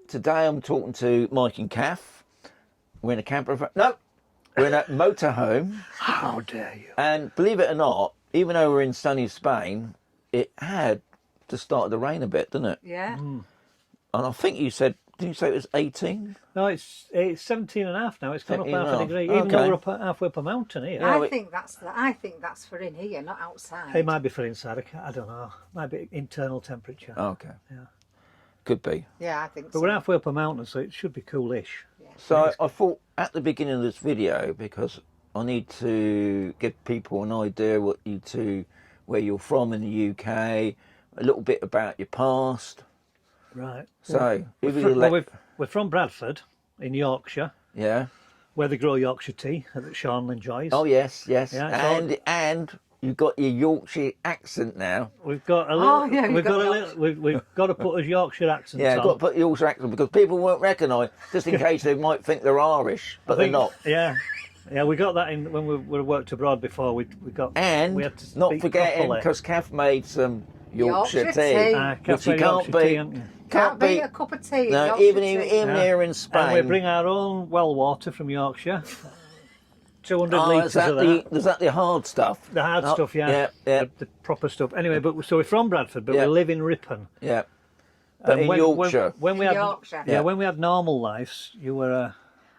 today I'm talking to Mike and Cath. We're in a camper. No, we're in a motorhome. How dare you? And believe it or not, even though we're in sunny Spain, it had just started to rain a bit, didn't it? Yeah. And I think you said, did you say it was 18? No, it's 17 and a half now. It's gone up 17 and a half a half. degree, even though Okay. we're up halfway up a mountain here. Yeah. I think that's for in here, not outside. It might be for inside. I don't know. Might be internal temperature. Okay. Yeah. Could be. Yeah, I think But so. we're halfway up a mountain, so it should be coolish. So I thought at the beginning of this video, because I need to give people an idea where you're from in the UK, a little bit about your past. Right. So We're from Bradford in Yorkshire, yeah. where they grow Yorkshire tea that Sean enjoys. Oh yes. Yeah, it's and you've got your Yorkshire accent now. We've got a little. Oh, yeah, we've got a little. We've got to put a Yorkshire accent Yeah, on. got to put the Yorkshire accent because people won't recognise, just in case they might think they're Irish, but they're not. Yeah, yeah, we got that in when we worked abroad before. We got And we had to not speak forgetting, properly. because Kath made some Yorkshire tea, Kath which you made can't Yorkshire beat. tea, haven't you? Can't beat a cup of tea. No, Yorkshire even tea. here in Spain. And we bring our own well water from Yorkshire. 200 is litres that of that. is that the hard stuff? The hard stuff, yeah. Yeah. The proper stuff. Anyway, so we're from Bradford, but Yeah. we live in Ripon. Yeah. But in when, Yorkshire. When we In had, Yorkshire. Yeah, Yeah. when we had normal lives, you were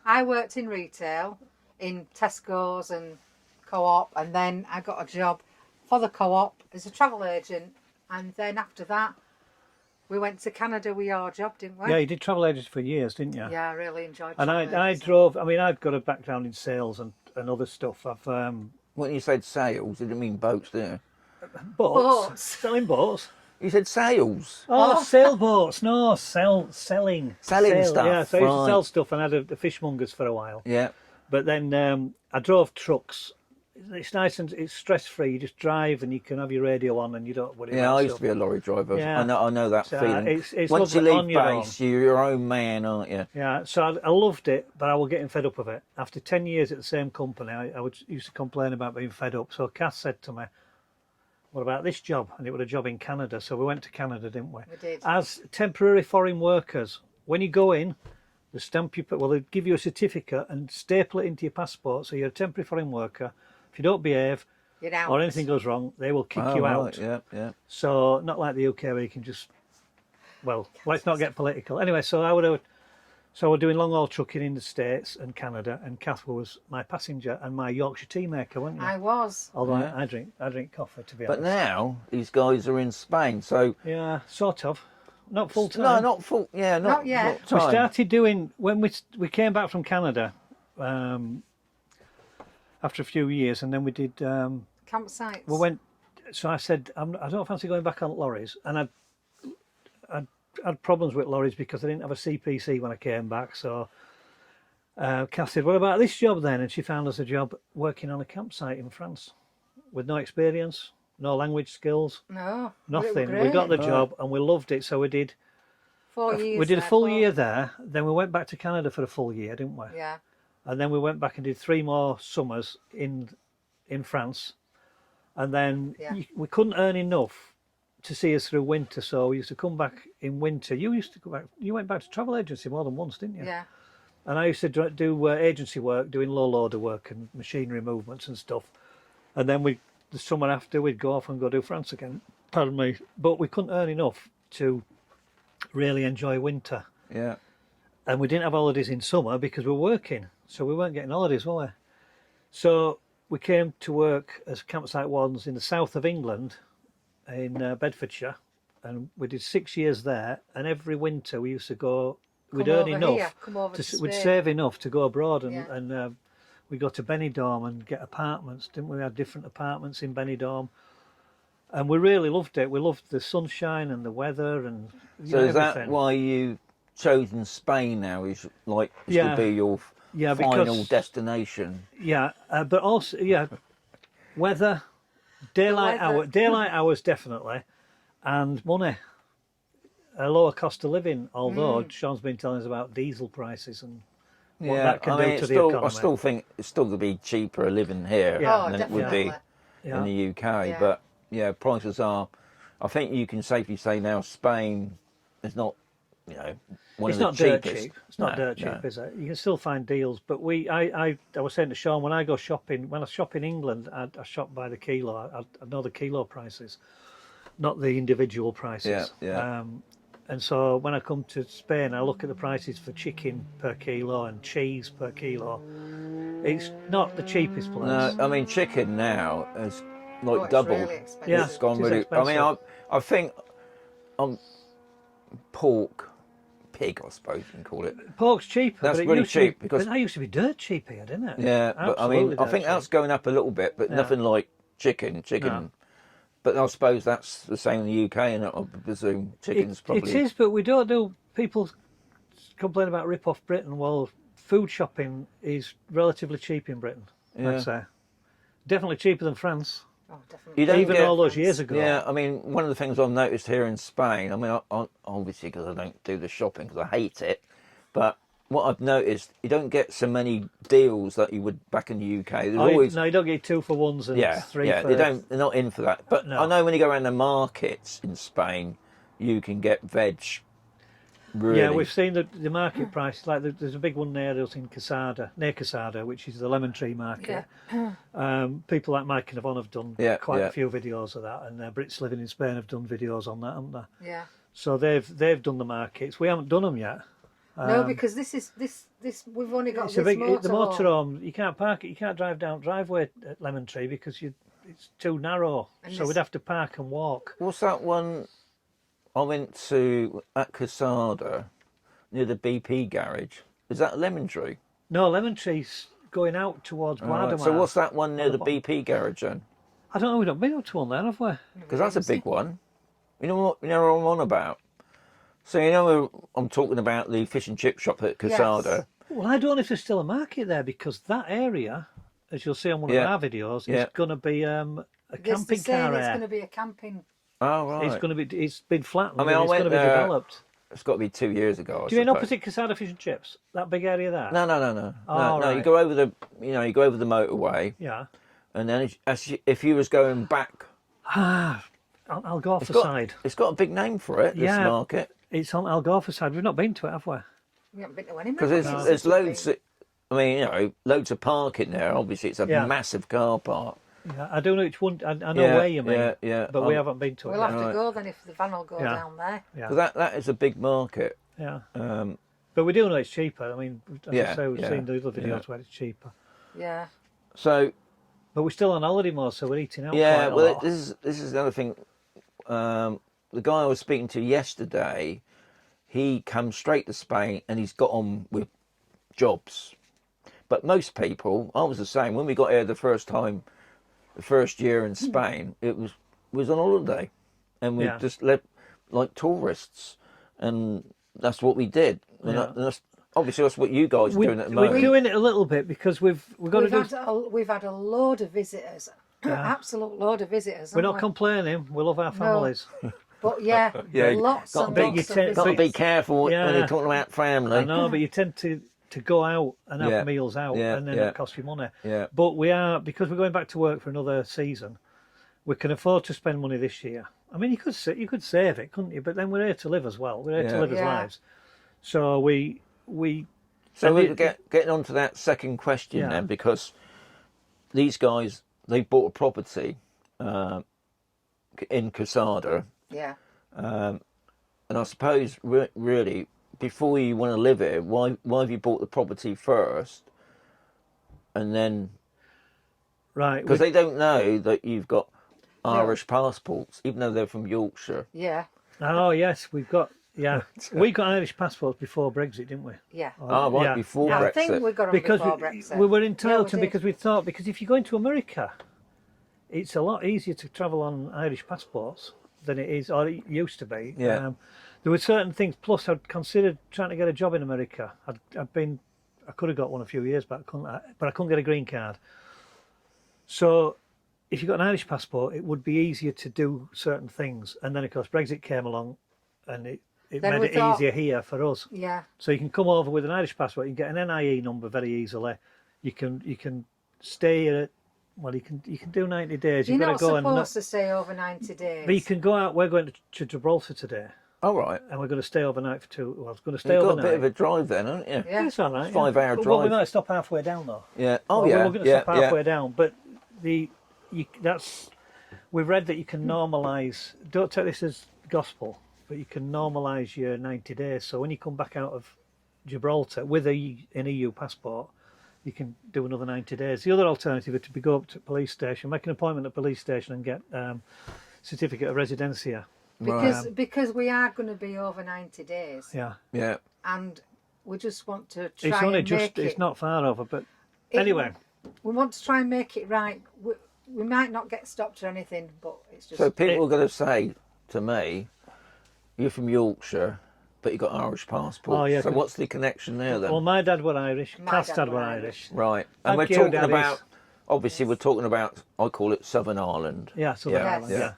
I worked in retail, in Tesco's and Co-op, and then I got a job for the Co-op as a travel agent, and then after that, we went to Canada with your job, didn't we? yeah, you did travel agents for years, didn't you? Yeah, I really enjoyed. And travel I agency. drove. I mean, I've got a background in sales and other stuff. I've When you said sales, you didn't mean boats, did you? boats, selling boats. You said sales. Oh, sailboats. No, selling. Selling Sale, stuff, Yeah, so I used to right. sell stuff and I had a fishmongers for a while. Yeah. But then I drove trucks. It's nice and it's stress-free. You just drive and you can have your radio on and you don't worry Yeah, about I used stuff. to be a lorry driver. Yeah. I know that So, feeling. it's Once you lovely leave on your own. base, you're your own man, aren't you? Yeah, so I loved it, but I was getting fed up of it. After 10 years at the same company, I used to complain about being fed up. So Cass said to me, what about this job? And it was a job in Canada. So we went to Canada, didn't we? We did. As temporary foreign workers. When you go in, they stamp you, well, they give you a certificate and staple it into your passport. So you're a temporary foreign worker. If you don't behave You're out. or anything goes wrong, they will kick you right, out. Yeah, yeah. So not like the UK where you can just, well, let's not get political. Anyway, so we're doing long haul trucking in the States and Canada, and Cath was my passenger and my Yorkshire tea maker, wasn't you? I was. Although Yeah. I drink coffee, to be But honest. now these guys are in Spain, so Yeah, sort of. Not full time. no, not full. Yeah, Not yet. We time. started doing when we came back from Canada after a few years, and then we did. Campsites. We went. So I said, I don't fancy going back on lorries, and I had problems with lorries because I didn't have a CPC when I came back. So Cath said, "What about this job then?" And she found us a job working on a campsite in France, with no experience, no language skills, No. nothing. We got the job and we loved it, so we did. 4 years. We did a there, full 4. year there. Then we went back to Canada for a full year, didn't we? Yeah. And then we went back and did 3 more summers in France. And then Yeah. we couldn't earn enough to see us through winter, so we used to come back in winter. You used to go back. You went back to travel agency more than once, didn't you? Yeah. And I used to do agency work, doing low loader work and machinery movements and stuff. And then the summer after, we'd go off and go do France again. Pardon me. But we couldn't earn enough to really enjoy winter. Yeah. And we didn't have holidays in summer because we were working, so we weren't getting holidays, were we? So we came to work as campsite wardens in the south of England, in Bedfordshire, and we did 6 years there. And every winter we used to go. We'd earn enough. We'd save enough to go abroad, and we'd go to Benidorm and get apartments, didn't we? We had different apartments in Benidorm, and we really loved it. We loved the sunshine and the weather, and So is that everything. why you've chosen Spain now? Is like Yeah. to be your Yeah, final because- destination? Yeah, but also weather, daylight hours definitely, and money. A lower cost of living. Although Sean's been telling us about diesel prices and what that can do to the economy. I still think it's still going to be cheaper living here Yeah. than it would be in the UK. Yeah. But yeah, prices are. I think you can safely say now Spain is not you know, one It's of the not dirt cheapest. cheap. It's not dirt cheap, is it? You can still find deals. But I was saying to Sean, when I go shopping, when I shop in England, I shop by the kilo. I know the kilo prices, not the individual prices. Yeah. And so when I come to Spain, I look at the prices for chicken per kilo and cheese per kilo. It's not the cheapest place. No, I mean chicken now is like it's doubled. really expensive. Yeah, It's gone it is really. I mean, expensive. I think pig, I suppose you can call it. Pork's cheaper. That's but it really used to be- cheap because but that used to be dirt cheap here, didn't it? yeah, but I mean, Absolutely I think dirt that's cheap. going up a little bit, but nothing like chicken. No. But I suppose that's the same in the UK, and I presume chicken's probably. It is, but we don't do. People complain about rip-off Britain. Well, food shopping is relatively cheap in Britain, I'd say. Definitely cheaper than France. Oh, definitely. You don't Even get- all those years ago. Yeah, I mean, one of the things I've noticed here in Spain, I mean, I obviously because I don't do the shopping because I hate it, but what I've noticed, you don't get so many deals that you would back in the UK. There's always No, you don't get 2 for 1s and 3 for... they're not in for that. But No. I know when you go around the markets in Spain, you can get veg. Really. Yeah, we've seen the market price. Like there's a big one near us in Casada, near Casada, which is the lemon tree market. People like Mike and Yvonne have done quite a few videos of that, and Brits living in Spain have done videos on that, haven't they? Yeah. So they've done the markets. We haven't done them yet. No, because this we've only got It's this a big motorhome. the motorhome. You can't park it. You can't drive down driveway at Lemon Tree because it's too narrow. And so this- we'd have to park and walk. What's that one I went to at Casada near the BP garage? Is that Lemon Tree? No, Lemon Tree's going out towards Guadalajara. So what's that one near the bottom. BP garage then? I don't know. We've not been up to one there, have we? Because that's a big one. You know what I'm on about? So you know I'm talking about the fish and chip shop at Casada. Yes. Well, I don't know if there's still a market there because that area, as you'll see on one of our videos, is going to be a camping car It's area. going to be a camping. Oh right. It's going to be. It's been flattened. I mean, I it's went going to be there- developed. It's got to be 2 years ago. Do you mean opposite Casada Fish and Chips? That big area there? No. Oh, No. right. You go over the motorway, Yeah. and then if you was going back, I'll go off the side. it's got a big name for it. This Yeah. market. It's on Algorfa side. We've not been to it, have we? We haven't been to any Because markets. there's loads. I mean, loads of parking there. Obviously, it's a massive car park. Yeah, I don't know which one. I know where you mean. Yeah. But we haven't been to it. We'll yet. have to go then if the van will go down there. Yeah. 'Cause that is a big market. Yeah. But we do know it's cheaper. I mean, as I say, we've yeah, seen the other videos where it's cheaper. Yeah. So But we're still on holiday mode, so we're eating out quite yeah, a well, lot. this is another thing. The guy I was speaking to yesterday, he comes straight to Spain and he's got on with jobs. But most people, I was the same. When we got here the first year in Spain, it was on holiday, and we just lived like tourists, and that's what we did. And obviously that's what you guys are doing at the moment. We're doing it a little bit because we've got to do. We've had a load of visitors, absolute load of visitors. We're not complaining. We love our families. But lots got and to be, lots of got to be visitors. careful when you're talking about family. I know, but you tend to go out and have meals out, and then it costs you money. Yeah. But because we're going back to work for another season, we can afford to spend money this year. I mean, you could save it, couldn't you? But then we're here to live as well. We're here to live as lives. So So we're getting on to that second question then, because these guys, they bought a property in Casada. Yeah. And I suppose really, before you want to live here, why have you bought the property first, and then? Right. Because they don't know that you've got Irish passports, even though they're from Yorkshire. Yeah. Oh yes, we got Irish passports before Brexit, didn't we? Yeah. Before I Brexit. think we got them Because before Brexit. we were entitled to, we did. because we thought, because if you go into America, it's a lot easier to travel on Irish passports than it is, or it used to be. Yeah. There were certain things. Plus, I'd considered trying to get a job in America. I could have got one a few years back, but I couldn't get a green card. So, if you got an Irish passport, it would be easier to do certain things. And then, of course, Brexit came along, and it made it easier here for us. Yeah. So you can come over with an Irish passport. You can get an NIE number very easily. You can stay here. You can do 90 days. You're You've got not to go supposed to stay over 90 days. But you can go out. We're going to Gibraltar today. All right. and we're going to stay overnight for 2. Well, I was going to stay You've got overnight. a bit of a drive then, haven't you? Yeah. It's all right. It's 5-hour Well, we drive. might stop halfway down though. Yeah. Oh, Well, yeah. we're going to yeah, stop halfway down, but we've read that you can normalise. Don't take this as gospel, but you can normalise your 90 days. So when you come back out of Gibraltar with an EU passport, you can do another 90 days. The other alternative is to go up to police station, make an appointment at police station, and get certificate of residency. Because we are going to be over 90 days. Yeah. Yeah. And we just want to try It's only and make it's it. not far over, but anyway. We want to try and make it right. We might not get stopped or anything, but it's just. So people are going to say to me, "You're from Yorkshire, but you got Irish passport." Oh, yeah, So what's the connection there then? Well, my dad were Irish. My Cath's dad dad were were Irish. Irish. Right. And Thank we're you, talking Daddies. about. Obviously, we're talking about. I call it Southern Ireland. Yeah, Southern Yeah, Ireland. Yes. Yeah.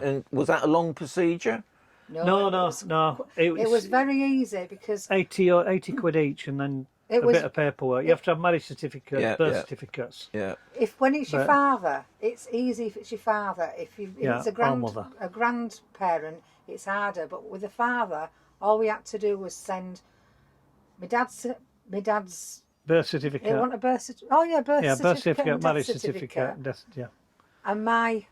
And was that a long procedure? No. It was very easy because 80 quid each, and then It a was- bit of paperwork. You have to have marriage certificates, Yeah, birth yeah. certificates. Yeah. when it's your But- father, it's easy if it's your father. If Yeah, it's a or mother. grandparent, it's harder. But with a father, all we had to do was send my dad's. Birth certificate. They want a birth certificate. Oh yeah, birth certificate. birth certificate, and marriage death certificate. and death- yeah. And my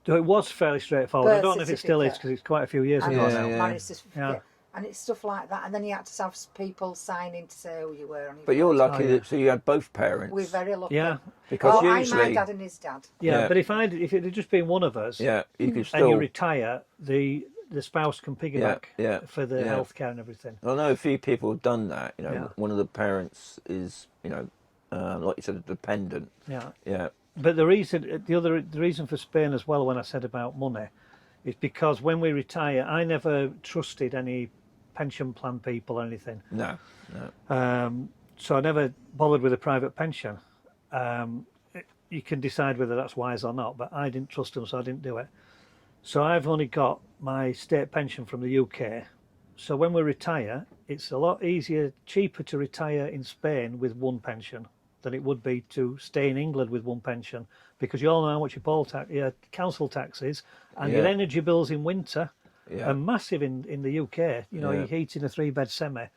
So it was fairly straightforward. I Birth don't know if it still is certificate. because it's quite a few years and ago Yeah, now. yeah. marriage certificate. Yeah. And it's stuff like that. And then you had to have people signing to say who you were. On your But you're birth lucky yeah. that so you had both parents. We're very lucky. Yeah. Because my usually, dad and his dad. Yeah, Yeah. but if it had just been one of us, yeah, you could and still. you retire, the spouse can piggyback yeah, for the yeah. healthcare and everything. I know a few people have done that. You know, Yeah. one of the parents is, like you said, a dependent. Yeah. Yeah. But the reason for Spain as well, when I said about money, is because when we retire, I never trusted any pension plan people or anything. No. So I never bothered with a private pension. You can decide whether that's wise or not, but I didn't trust them, so I didn't do it. So I've only got my state pension from the UK. So when we retire, it's a lot cheaper to retire in Spain with one pension than it would be to stay in England with one pension, because you all know how much your council tax is, and your Yeah. energy bills in winter Yeah. are massive in the UK. You know, Yeah. you're heating a 3-bed semi,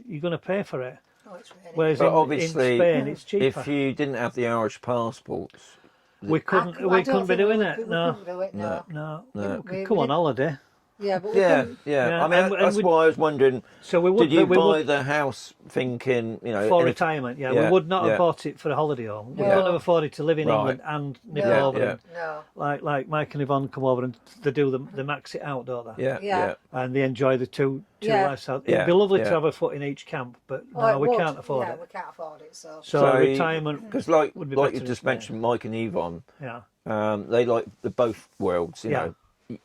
you're going to pay for it. Oh, it's really. Whereas But in obviously, Spain, it's cheaper. if you didn't have the Irish passports, we couldn't be doing it. No, couldn't do it, no. no. No. We could come on holiday. Yeah, but we yeah, couldn't. yeah. Yeah, I mean, and that's we- why I was wondering. So we would. Did you we buy would, the house thinking, for in a- retirement? Yeah, yeah, we would not yeah. have bought it for a holiday home. We No. couldn't have afforded to live in Right. England and nip No. over Yeah, and No. like Mike and Yvonne come over and they do the max it out, don't they? Yeah, Yeah. yeah. And they enjoy the two Yeah. lifestyles. Yeah, It'd be lovely to yeah. have a foot in each camp, but Oh, no, it we would. can't afford Yeah, it. we can't afford it. So So retirement, Because like would be you better just in Spain. mentioned, Mike and Yvonne, yeah, they like the both worlds, you Yeah. know,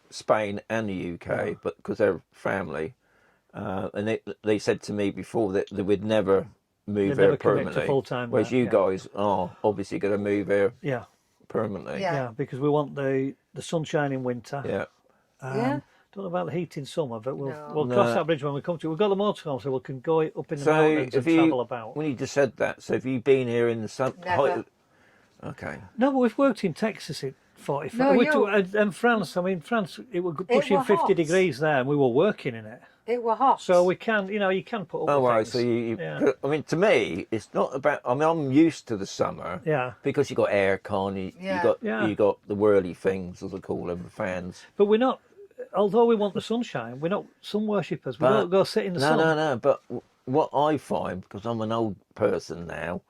Spain and the UK, Yeah. but because they're family, and they said to me before that they would never move They'd there never commit to permanently. full-time Whereas there, you yeah. guys are obviously going to move there yeah, permanently. Yeah. yeah, because we want the sunshine in winter. Yeah. Yeah. Don't know about the heat in summer, but we'll No. cross No. that bridge when we come to it. We've got the motorhome, so we can go up in the So mountains and have travel you, about. when you just said that, so have you been here in the sun? Never. Okay. No, but we've worked in Texas in 45. No, And France, I mean, France, it was pushing were 50 hot. degrees there, and we were working in it. It were hot. So we can, you can put up Oh, with right. things. So you Yeah. I mean, to me, it's not about. I mean, I'm used to the summer. Yeah. Because you got aircon, you Yeah. got Yeah. you got the whirly things, as I call them, the fans. But we're not, although we want the sunshine, we're not sun worshippers. We But- don't go sit in the No, sun. no, no. But what I find, because I'm an old person now,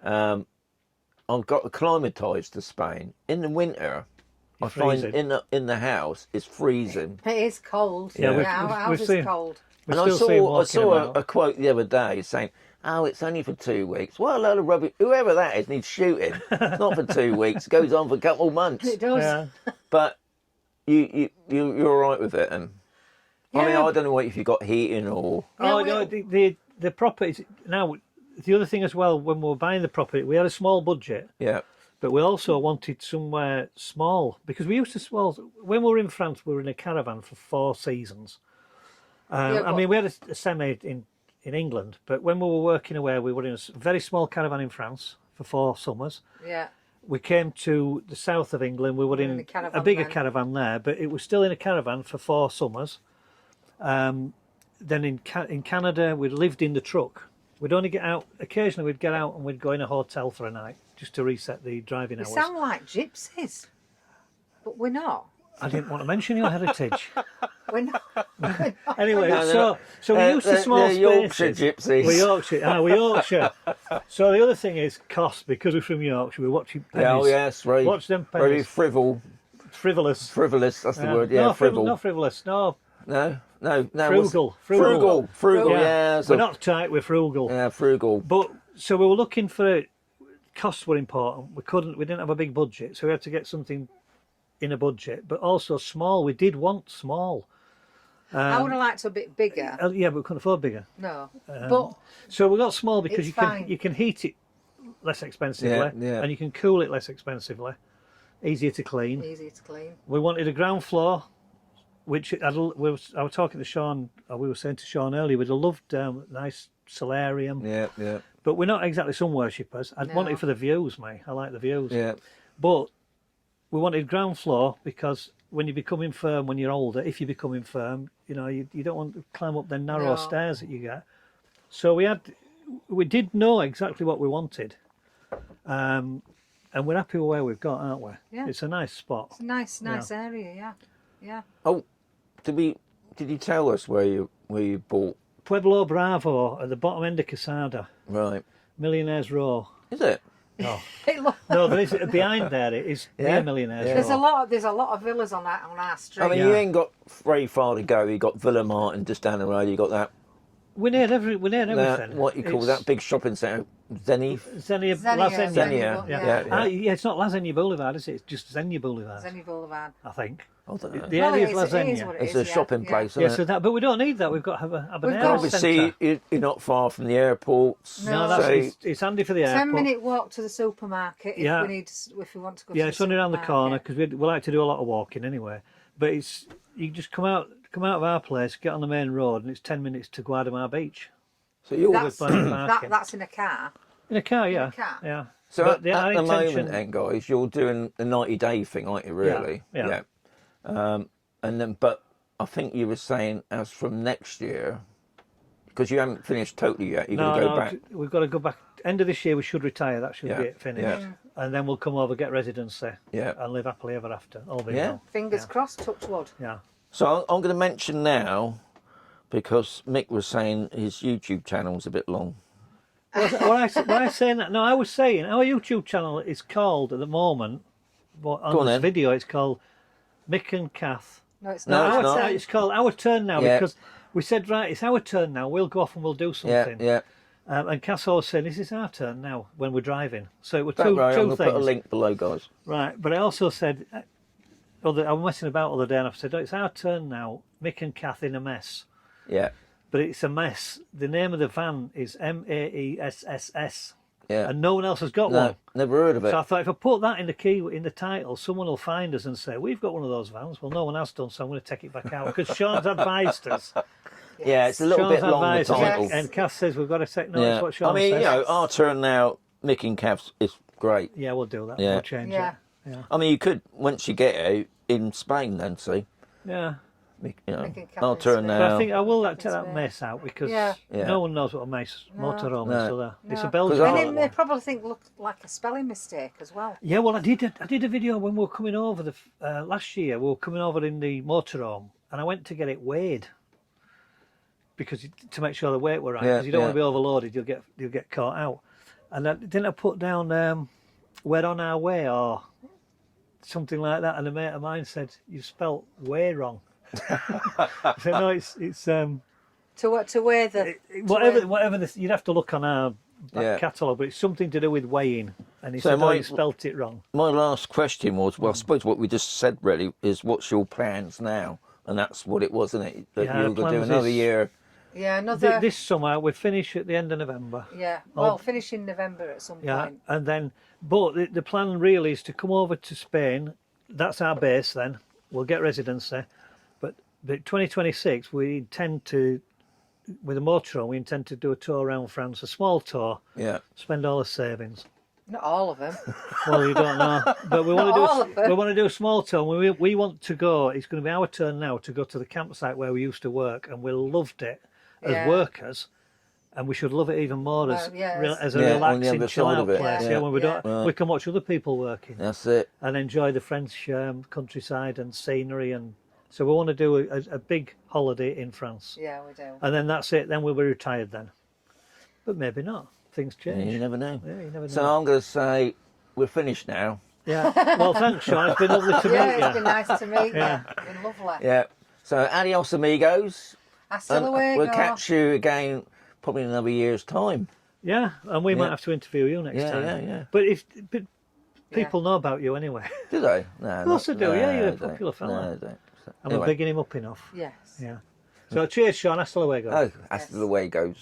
I've got acclimatised to Spain. In the winter, I find freezing. in the house it's freezing. it is cold. Yeah, we've- our we've house is seen- cold. We And I still see 'em saw walking about. a quote the other day saying, "Oh, it's only for 2 weeks." What a load of rubbish! Whoever that is needs shooting. It's not for 2 weeks. It goes on for a couple of months. It does. Yeah. But you're all right with it, and I mean, Yeah. I don't know what if you got heating or Yeah, Oh, no, the properties, now, the other thing as well, when we were buying the property, we had a small budget. yeah, But we also wanted somewhere small, because we used to, when we were in France, we were in a caravan for 4 seasons. Yeah, I mean, we had a semi in England, but when we were working away, we were in a very small caravan in France for 4 summers. Yeah. We came to the south of England, we were in a caravan a bigger then. caravan there, but it was still in a caravan for 4 summers. Then in Canada, we lived in the truck. We'd only get out, occasionally we'd get out and we'd go in a hotel for a night just to reset the driving We hours. sound like gypsies, but we're not. I didn't want to mention your heritage. We're not. Anyway, No, so we used to small they're Yorkshire spaces. gypsies. We're Yorkshire. We're Yorkshire. So the other thing is Costa, because we're from Yorkshire, we're watching pennies. Yeah, oh yes, very, Watch them very pennies. frivolous. That's the word. Yeah, No, frivol. not frivolous. No, No. frugal. Frugal. Yeah. Yeah. We're not tight. We're frugal. Yeah, frugal. But so we were looking for costs were important. We didn't have a big budget, so we had to get something in a budget, but also small. We did want small. I would have liked a bit bigger. Yeah, but we couldn't afford bigger. No, but So we got small because It's fine. you can heat it less expensively, Yeah. and you can cool it less expensively. Easier to clean. easy to clean. We wanted a ground floor, which I was talking to Sean. We were saying to Sean earlier, we'd have loved nice solarium. Yeah. But we're not exactly sun worshippers. I'd want No. it for the views, mate. I like the views. Yeah. But we wanted ground floor because when you become infirm when you're older, if you become infirm, you don't want to climb up the narrow No. stairs that you get. So we did know exactly what we wanted. And we're happy with where we've got, aren't we? Yeah. It's a nice spot. It's a nice area. Yeah. Oh, did you tell us where you bought? Pueblo Bravo at the bottom end of Casada, Right. Millionaires Row. Is it? No, It look, no, there is behind there. It is Yeah? near Millionaires Yeah. Row. there's a lot of villas on our street. I mean, Yeah. you ain't got very far to go. You got Villa Martin just down the road. You got that. We need everything. What you call that big shopping centre, Zenith. Xenia, Xenia, Xenia, yeah. Yeah, it's not La Xenia Boulevard, is it? It's just Xenia Boulevard, Xenia Boulevard. I think. I don't know. The Well, area it is La is- it is Xenia. what it It's is, a yeah, shopping yeah. place, Yeah, isn't so it? that, but we don't need that. We've got Habanero We've got- Obviously, Centre. you're not far from the airports. No. No, so it's handy for the airport. 10-minute walk to the supermarket if Yeah. if we want to go. Yeah, to it's only around the corner supermarket. because we like to do a lot of walking anyway. But you just come out of our place, get on the main road, and it's 10 minutes to Guadamar Beach So you're That's, plenty of parking. that's in a car. in a car. Yeah, a car. yeah. So But at our the intention- moment, then, guys, you're doing the 90-day thing, aren't you? Really? Yeah. And then, but I think you were saying as from next year, because you haven't finished totally yet. You're going to go back. We've got to go back. End of this year, we should retire. That should Yeah, be it finished, yeah. and then we'll come over, get residency, Yeah. and live happily ever after. All being Yeah. well. Fingers crossed, touch wood. Yeah. So I'm going to mention now, because Mick was saying his YouTube channel's a bit long. Was I saying that? No, I was saying our YouTube channel is called at the moment. But on Go on this then. video, it's called Mick and Cath. No, it's No, not. it's not. It's called Our Turn Now Yeah. because we said right, it's our turn now. We'll go off and we'll do something. Yeah. And Cass always said, "This is our turn now" when we're driving. So it were Don't worry, I'm two going to put a things. link below, guys. Right, but I also said, I was messing about the other day, and I said, "It's our turn now." Mick and Cath in a mess, Yeah. but it's a mess. The name of the van is MAESSS, Yeah. and no one else has got No, one. never heard of it. So I thought if I put that in the title, someone will find us and say, "We've got one of those vans." Well, no one has done, so I'm going to take it back out because Sean's advised us. Yeah, it's a little Sean's bit long, the advised us, title. Yes. and Cass says we've got to take notice Yeah. what Sean I mean, says. you know, our turn now, Mick and Cath's is great. Yeah, we'll do that. Yeah. We'll change Yeah. it. Yeah. I mean, you could, once you get out in Spain, then see. Yeah. You know, Mick and Cath our in turn Spain. But now. I think I will take It's that weird. mess out because Yeah. Yeah. no one knows what a mess motorhome No. is. So there. It's a No. Belgian Because And I- they probably think looked like a spelling mistake as well. Yeah, well, I did a video when we were coming over last year. We were coming over in the motorhome, and I went to get it weighed because to make sure the weight were right. Yeah, Because you don't want to yeah. be overloaded; you'll get caught out. And didn't I put down "we're on our way" or something like that? And a mate of mine said, "You spelt way wrong." I said, "No, it's To wear the whatever. You'd have to look on our back Yeah. catalogue, but it's something to do with weighing." And he So said, "Oh, my- you spelt it wrong." My last question was, well, I suppose what we just said really is, what's your plans now? And that's what it was, isn't it? That Yeah, you the were going to do plans another is- year. yeah another This summer we finish at the end of November. yeah. Well, finish in November at some Yeah, point. and then, but the plan really is to come over to Spain. That's our base. Then we'll get residency, but 2026 we intend to, with a motorhome, we intend to do a tour around France, a small tour, Yeah. spend all the savings, Not all of them. Well, you don't know, but we want Not all of to do them. we want to do a small tour. We want to go. It's going to be our turn now to go to the campsite where we used to work, and we loved it as Yeah. workers, and we should love it even more as yes. as a Yeah, on the relaxing other chill side out of it. place. Yeah. Yeah, when we Yeah. don't, we can watch other people working That's it. and enjoy the French countryside and scenery, and so we want to do a big holiday in France, Yeah, we do. and then that's it. Then we'll be retired then, but maybe not. Things Yeah, change. you never know. Yeah, you never know. So I'm going to say we're finished now. Yeah. Well, thanks, Sean. It's been lovely to Yeah, meet you. it's been nice to meet Yeah. you. It's been lovely. Yeah. So adios, amigos. Hasta luego. We'll catch you again probably in another year's time. Yeah, and we Yeah. might have to interview you next Yeah, time. yeah, yeah. But people know about you anyway. Do they? No, Of course they do, yeah, you're a they don't. popular fella. No, they don't. So, And anyway. we're bigging him up enough. Yes. Yeah. So cheers, Sean. Hasta luego. Oh, hasta luego.